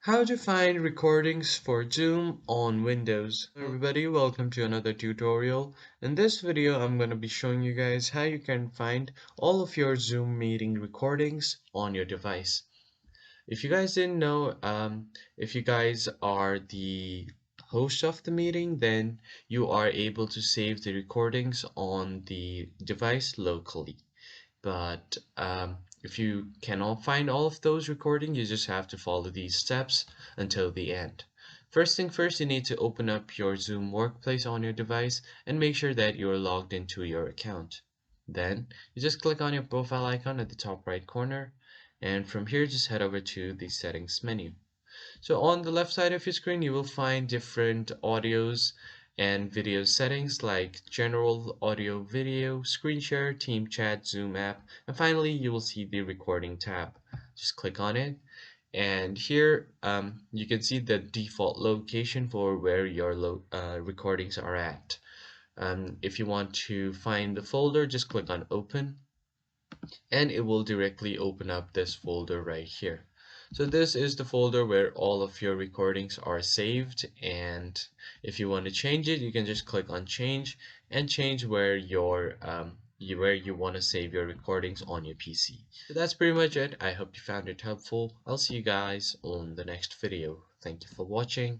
How to find recordings for Zoom on Windows. Hello everybody, welcome to another tutorial. In this video, I'm going to be showing you guys how you can find all of your Zoom meeting recordings on your device. If you guys didn't know, if you guys are the host of the meeting, then you are able to save the recordings on the device locally. But if you cannot find all of those recordings, you just have to follow these steps until the end. First thing first, you need to open up your Zoom Workplace on your device and make sure that you're logged into your account. Then you just click on your profile icon at the top right corner, and from here just head over to the settings menu. So on the left side of your screen, you will find different audios and video settings like general audio video, screen share, team chat, Zoom app, and finally you will see the recording tab. Just click on it, and here you can see the default location for where your recordings are at. If you want to find the folder, just click on open and it will directly open up this folder right here. So this is the folder where all of your recordings are saved, and if you want to change it, you can just click on change and change where where you want to save your recordings on your PC. So that's pretty much it. I hope you found it helpful. I'll see you guys on the next video. Thank you for watching.